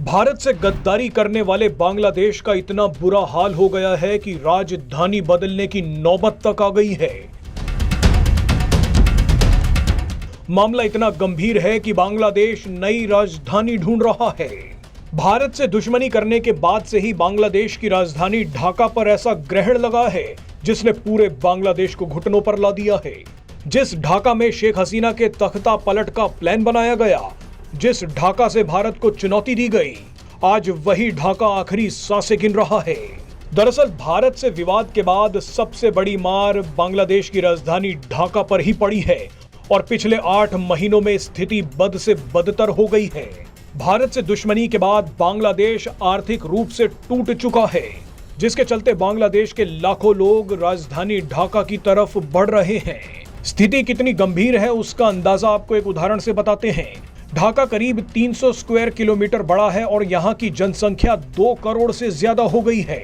भारत से गद्दारी करने वाले बांग्लादेश का इतना बुरा हाल हो गया है कि राजधानी बदलने की नौबत तक आ गई है। मामला इतना गंभीर है कि बांग्लादेश नई राजधानी ढूंढ रहा है। भारत से दुश्मनी करने के बाद से ही बांग्लादेश की राजधानी ढाका पर ऐसा ग्रहण लगा है जिसने पूरे बांग्लादेश को घुटनों पर ला दिया है। जिस ढाका में शेख हसीना के तख्ता पलट का प्लान बनाया गया, जिस ढाका से भारत को चुनौती दी गई, आज वही ढाका आखिरी सांसें गिन रहा है। दरअसल भारत से विवाद के बाद सबसे बड़ी मार बांग्लादेश की राजधानी ढाका पर ही पड़ी है और पिछले 8 महीनों में स्थिति बद से बदतर हो गई है। भारत से दुश्मनी के बाद बांग्लादेश आर्थिक रूप से टूट चुका है, जिसके चलते बांग्लादेश के लाखों लोग राजधानी ढाका की तरफ बढ़ रहे हैं। स्थिति कितनी गंभीर है उसका अंदाजा आपको एक उदाहरण से बताते हैं। ढाका करीब 300 स्क्वायर किलोमीटर बड़ा है और यहाँ की जनसंख्या 2 करोड़ से ज्यादा हो गई है,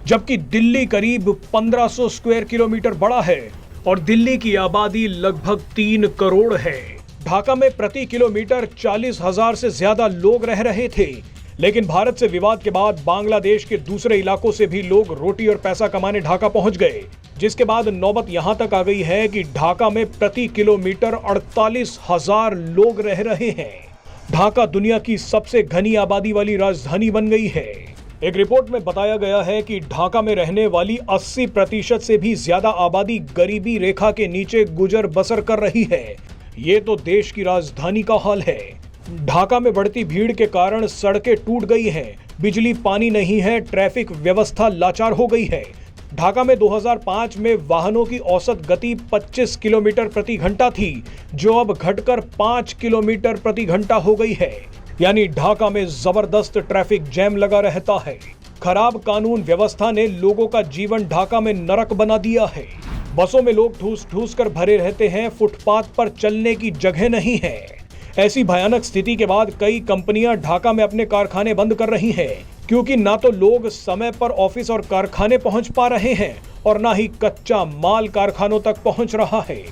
जबकि दिल्ली करीब 1500 स्क्वायर किलोमीटर बड़ा है और दिल्ली की आबादी लगभग 3 करोड़ है। ढाका में प्रति किलोमीटर 40,000 से ज्यादा लोग रह रहे थे, लेकिन भारत से विवाद के बाद बांग्लादेश के दूसरे इलाकों से भी लोग रोटी और पैसा कमाने ढाका पहुंच गए, जिसके बाद नौबत यहां तक आ गई है कि ढाका में प्रति किलोमीटर 48,000 लोग रह रहे हैं। ढाका दुनिया की सबसे घनी आबादी वाली राजधानी बन गई है। एक रिपोर्ट में बताया गया है कि ढाका में रहने वाली 80% से भी ज्यादा आबादी गरीबी रेखा के नीचे गुजर बसर कर रही है। ये तो देश की राजधानी का हाल है। ढाका में बढ़ती भीड़ के कारण सड़कें टूट गई हैं, बिजली पानी नहीं है, ट्रैफिक व्यवस्था लाचार हो गई है। ढाका में 2005 में वाहनों की औसत गति 25 किलोमीटर प्रति घंटा थी, जो अब घटकर 5 किलोमीटर प्रति घंटा हो गई है। यानी ढाका में जबरदस्त ट्रैफिक जैम लगा रहता है। खराब कानून व्यवस्था ने लोगों का जीवन ढाका में नरक बना दिया है। बसों में लोग ठूस ठूस कर भरे रहते हैं, फुटपाथ पर चलने की जगह नहीं है। ऐसी भयानक स्थिति के बाद कई कंपनियां ढाका में अपने कारखाने बंद कर रही हैं, क्योंकि ना तो लोग समय पर ऑफिस और कारखाने पहुंच पा रहे हैं और ना ही कच्चा माल कारखानों तक पहुंच रहा है।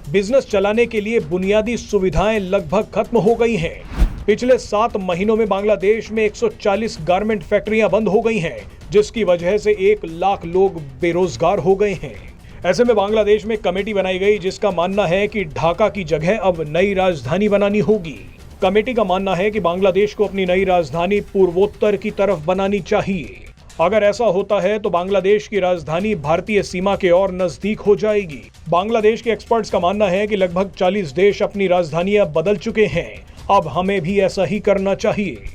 बिजनेस चलाने के लिए बुनियादी सुविधाएं लगभग खत्म हो गई हैं। पिछले 7 महीनों में बांग्लादेश में 140 गारमेंट फैक्ट्रियां बंद हो गई हैं, जिसकी वजह से 1 लाख लोग बेरोजगार हो गए हैं। ऐसे में बांग्लादेश में कमेटी बनाई गई, जिसका मानना है कि ढाका की जगह अब नई राजधानी बनानी होगी। कमेटी का मानना है कि बांग्लादेश को अपनी नई राजधानी पूर्वोत्तर की तरफ बनानी चाहिए। अगर ऐसा होता है तो बांग्लादेश की राजधानी भारतीय सीमा के और नजदीक हो जाएगी। बांग्लादेश के एक्सपर्ट्स का मानना है कि लगभग 40 देश अपनी राजधानियां बदल चुके हैं। अब हमें भी ऐसा ही करना चाहिए।